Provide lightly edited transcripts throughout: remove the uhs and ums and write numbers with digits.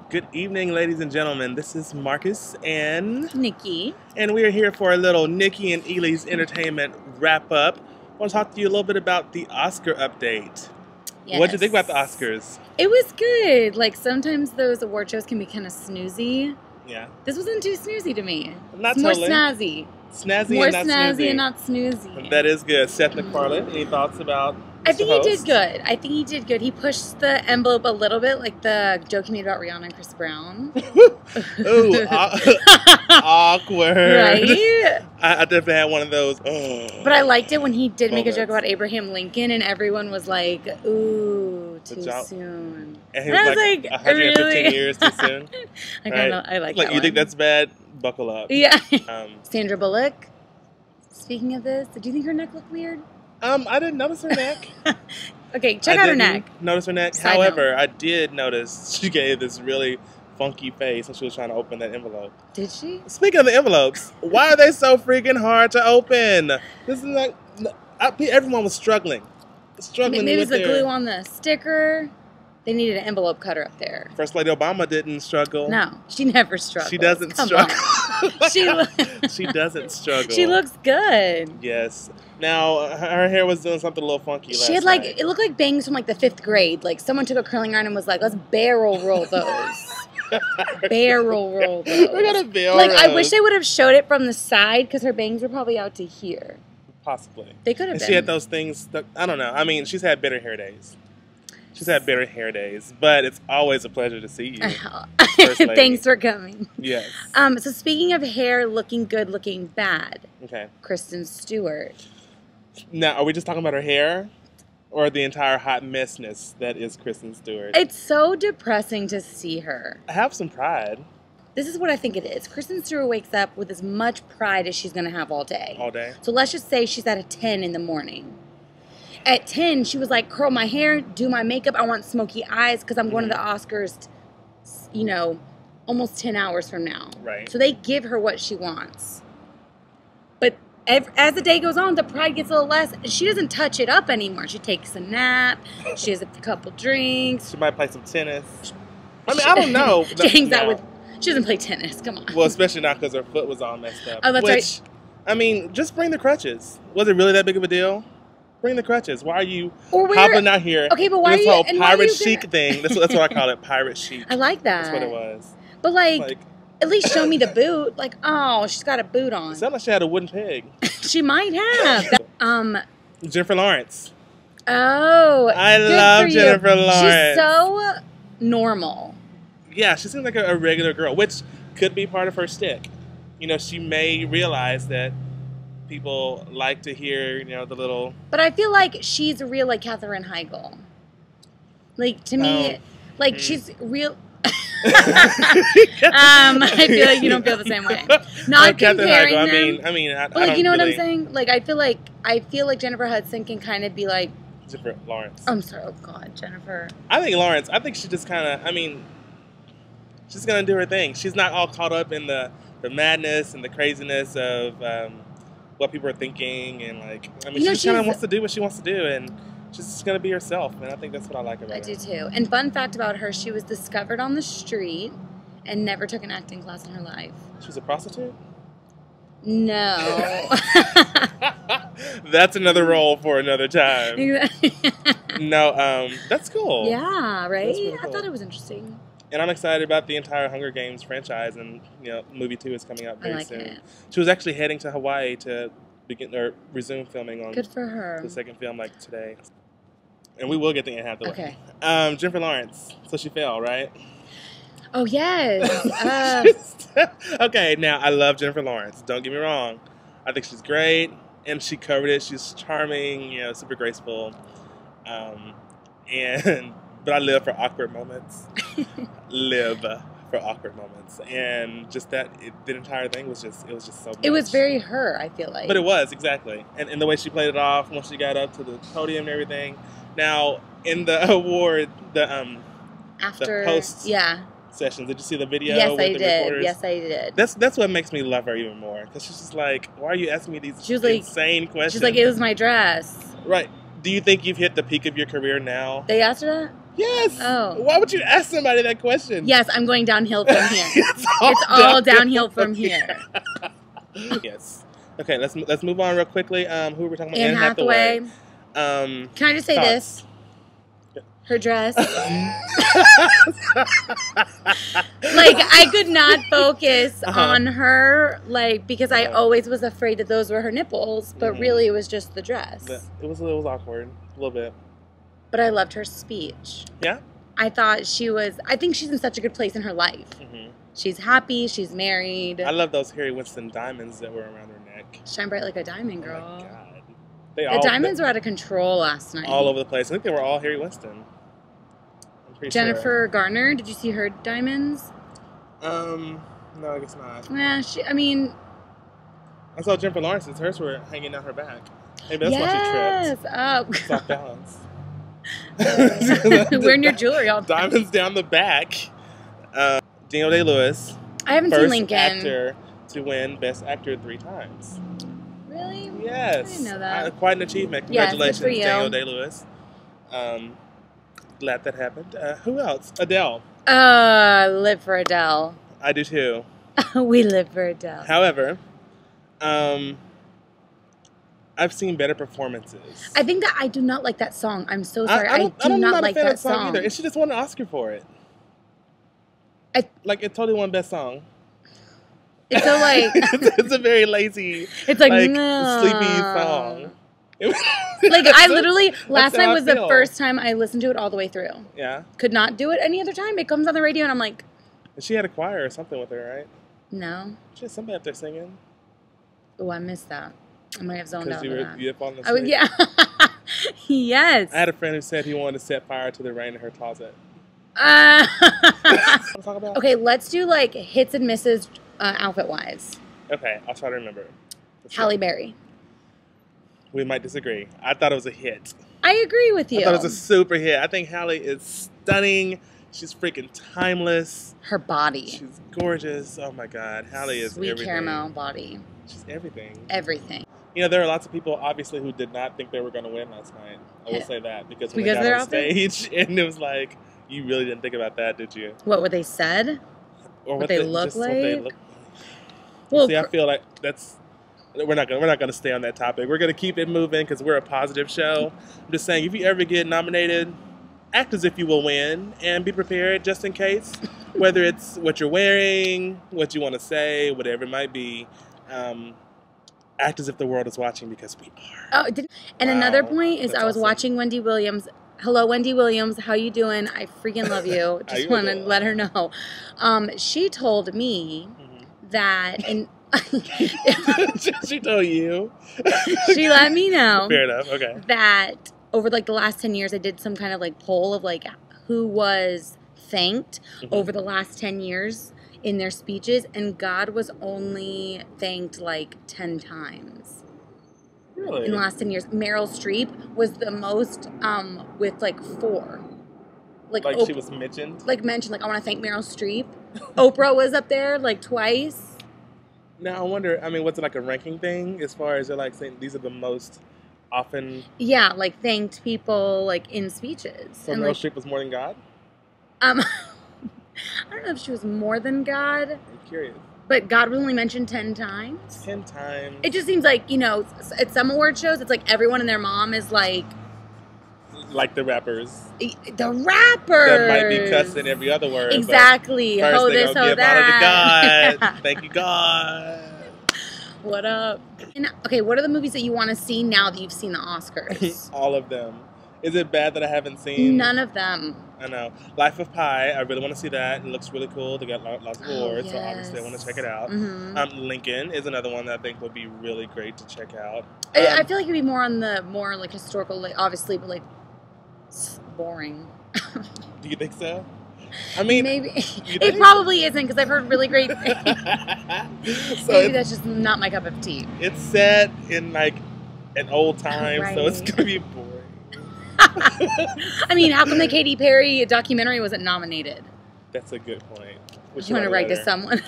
Good evening, ladies and gentlemen. This is Marcus and Nikki. And we are here for a little Nikki and Ealy's entertainment wrap-up. I want to talk to you a little bit about the Oscar update. Yes. What did you think about the Oscars? It was good. Like, sometimes those award shows can be kind of snoozy. Yeah. This wasn't too snoozy to me. Not it's more totally. snazzy. Snazzy More and not snazzy snoozy. and not snoozy. That is good. Seth MacFarlane, any thoughts about I think Mr. he did Host? good. I think he did good. He pushed the envelope a little bit, like the joke he made about Rihanna and Chris Brown. Ooh, awkward. Right? I definitely had one of those. But I liked it when he did make a joke moments. about Abraham Lincoln, and everyone was like, ooh, too soon. And he And was I was like, like, 115 really? years too soon. I Right? kind of, I like that You think one. that's bad? Buckle up. Yeah. Um, Sandra Bullock. Speaking of this, did you think her neck looked weird? I didn't notice her neck. Okay, check out her didn't neck. Notice her neck. Side However, I did notice she gave this really funky face when she was trying to open that envelope. Did she? Speaking of the envelopes, why are they so freaking hard to open? This is like everyone was struggling. Maybe it was with the glue on the sticker. They needed an envelope cutter up there. First Lady Obama didn't struggle. No, she never struggles. She doesn't Come struggle. on. She doesn't struggle. She looks good. Yes. Now her hair was doing something a little funky. She had like, night. it looked like bangs from like the 5th grade. Like someone took a curling iron and was like, let's barrel roll those. Barrel roll those. We're gonna barrel Like, I roll. wish they would have showed it from the side because her bangs were probably out to here. Possibly. They could have And been. she had those things that, I don't know. I mean, she's had better hair days. She's had better hair days, but it's always a pleasure to see you. First lady. Thanks for coming. Yes. So speaking of hair looking good, looking bad, Okay. Kristen Stewart. Now, are we just talking about her hair or the entire hot messness that is Kristen Stewart? It's so depressing to see her. Have some pride This is what I think it is. Kristen Stewart wakes up with as much pride as she's going to have all day. all day. So let's just say she's at a 10 in the morning. At 10, she was like, curl my hair, do my makeup. I want smoky eyes because I'm going to the Oscars, you know, almost 10 hours from now. Right. So they give her what she wants. But as the day goes on, the pride gets a little less. She doesn't touch it up anymore. She takes a nap. She has a couple drinks. She might play some tennis. I mean, I don't know. She hangs out No. with... She doesn't play tennis. Come on. Well, especially not because her foot was all messed up. Oh, that's Which, right. I mean, just bring the crutches. Was it really that big of a deal? Bring the crutches. Why are you Or wear- hobbling out here? Okay, but why this are you- whole and why are pirate you chic gonna- thing. That's what I call it, pirate chic. I like that. That's what it was. But like, Like, at least show me the boot. Like, oh, she's got a boot on. it sounded like she had a wooden peg. She might have. Jennifer Lawrence. Oh, I good love for you. Jennifer Lawrence. She's so normal. Yeah, she seems like a regular girl, which could be part of her stick. You know, she may realize that people like to hear, you know, the little... But I feel like she's real, like Katherine Heigl. Like to me, she's real. I feel like you don't feel the same way. Not Katherine comparing Heigl, them. I mean, I But like, don't you know what I'm really- saying? Like, I feel like Jennifer Hudson can kind of be like. Jennifer Lawrence. I'm sorry. Oh God, Jennifer. I think Lawrence, I think she just kind of, I mean, she's going to do her thing. She's not all caught up in the madness and the craziness of what people are thinking. And, like, I mean, You know, she kind of she's- wants to do what she wants to do. And she's just going to be herself. And I think that's what I like about her. I do too. And fun fact about her, she was discovered on the street and never took an acting class in her life. She was a prostitute? No. That's another role for another time. Exactly. No, that's cool. Yeah, right? That's really I cool. thought it was interesting. And I'm excited about the entire Hunger Games franchise, and you know, movie 2 is coming out I very like soon. it. She was actually heading to Hawaii to begin or resume filming on Good for her. the second film, like today. And we will get the Anne Hathaway. Okay. Jennifer Lawrence. So she fell, right? Oh, yes. Okay, now I love Jennifer Lawrence. Don't get me wrong. I think she's great, and she covered it. She's charming, you know, super graceful. But I live for awkward moments. Live for awkward moments, and just the entire thing was just so much. It was very her, I feel like. But it was, exactly. And the way she played it off once she got up to the podium and everything. Now, in the award, After, post- yeah. sessions, did you see the video Yes, with I the did. reporters? Yes, I did. That's what makes me love her even more. Because she's just like, why are you asking me these She was like- insane questions? She's like, it was my dress. Right. Do you think you've hit the peak of your career now? They asked her that? Yes. Oh. Why would you ask somebody that question? Yes, I'm going downhill from here. It's all downhill from here. Yes. Okay, let's move on real quickly. Who were we talking about? Anne Hathaway. Can I just say this? Her dress. Like, I could not focus on her, like, because I always was afraid that those were her nipples, but really it was just the dress. It was awkward, a little bit. But I loved her speech. Yeah? I think she's in such a good place in her life. She's happy, she's married. I love those Harry Winston diamonds that were around her neck. Shine bright like a diamond, girl. Oh my God. The diamonds were out of control last night. All over the place. I think they were all Harry Winston. Jennifer Garner, did you see her diamonds? No, I guess not. Yeah, I saw Jennifer Lawrence's. Hers were hanging down her back. Maybe that's why she tripped. Oh. Off balance. Wearing your jewelry all the time. Diamonds down the back. Daniel Day-Lewis. I haven't seen Lincoln. First actor to win Best Actor 3 times. Really? Yes. I didn't know that. Quite an achievement. Congratulations, Daniel Day-Lewis. Glad that happened. Who else? Adele. Live for Adele. I do too. We live for Adele. However, I've seen better performances. I think that I do not like that song. I'm so sorry. I do not like that song either. And she just won an Oscar for it. It totally won Best Song. It's so like it's a very lazy, it's like sleepy song. Like I literally last night was the first time I listened to it all the way through. Yeah. Could not do it any other time. It comes on the radio and I'm like. And she had a choir or something with her, right? No. She had somebody up there singing. Oh, I missed that. I might have zoned out. Because you had fallen asleep. Yeah. Yes. I had a friend who said he wanted to set fire to the rain in her closet. Okay, let's do like hits and misses outfit wise. Okay, I'll try to remember. Halle Berry. We might disagree. I thought it was a hit. I agree with you. I thought it was a super hit. I think Halle is stunning. She's freaking timeless. Her body. She's gorgeous. Oh my God. Halle is sweet everything. caramel body. She's everything. Everything. You know, there are lots of people, obviously, who did not think they were going to win last night. I will say that. Because when they got on stage, and it was like, you really didn't think about that, did you? What they said? Or what they look like? What they look like. Well, see, I feel like we're not gonna stay on that topic. We're gonna keep it moving because we're a positive show. I'm just saying, if you ever get nominated, act as if you will win and be prepared just in case. Whether it's what you're wearing, what you want to say, whatever it might be, act as if the world is watching because we are. Another point is I was watching Wendy Williams. Hello, Wendy Williams. How you doing? I freaking love you. Just want to let her know. She told me that she told you. She let me know. Fair enough. Okay. That over like the last 10 years, I did some kind of like poll of like who was thanked over the last 10 years in their speeches, and God was only thanked like 10 times. Really? In the last 10 years. Meryl Streep was the most with like 4. Like she was mentioned? Like mentioned, like I want to thank Meryl Streep. Oprah was up there like twice. Now I wonder, I mean, what's it like a ranking thing as far as they're like saying these are the most often? Yeah, like thanked people like in speeches. So Meryl Streep was more than God? I don't know if she was more than God. I'm curious. But God was only mentioned 10 times. 10 times. It just seems like, you know, at some award shows, it's like everyone and their mom is like the rappers. The rappers. That might be cussing every other word. Exactly. First Ho this, ho that. Honor to God. Thank you, God. What up? And, okay, what are the movies that you want to see now that you've seen the Oscars? All of them. Is it bad that I haven't seen? None of them. I know. Life of Pi, I really want to see that. It looks really cool. They got lots of awards, so obviously I want to check it out. Lincoln is another one that I think would be really great to check out. I feel like it'd be more on the more like historical, like obviously, but like boring. Do you think so? I mean, maybe it probably isn't because I've heard really great things. So maybe that's just not my cup of tea. It's set in like an old time, so it's gonna be boring. I mean, how come the Katy Perry documentary wasn't nominated? That's a good point. We should write to someone.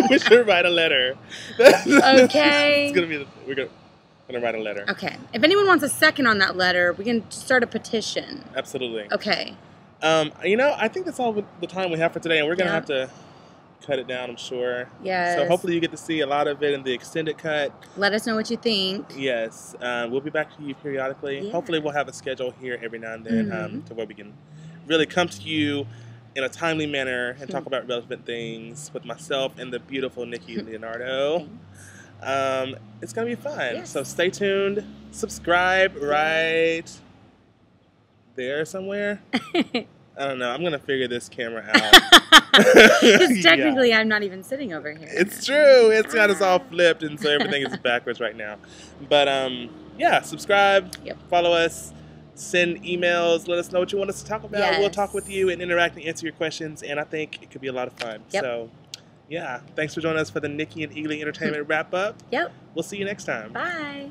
We should write a letter. Okay. It's gonna be. We're gonna write a letter. Okay. If anyone wants a second on that letter, we can start a petition. Absolutely. Okay. I think that's all the time we have for today, and we're gonna have to cut it down, I'm sure. Yes. So hopefully you get to see a lot of it in the extended cut. Let us know what you think. Yes. We'll be back to you periodically. Yeah. Hopefully we'll have a schedule here every now and then to where we can really come to you in a timely manner and talk about relevant things with myself and the beautiful Nikki and Leonardo. It's going to be fun. Yes. So stay tuned. Subscribe right there somewhere. I don't know. I'm going to figure this camera out. Because technically I'm not even sitting over here. It's true. It's got us all flipped, and so everything is backwards right now. But, yeah, subscribe. Follow us. Send emails. Let us know what you want us to talk about. Yes. We'll talk with you and interact and answer your questions, and I think it could be a lot of fun. So, yeah. Thanks for joining us for the Nikki and Ealy Entertainment wrap-up. We'll see you next time. Bye.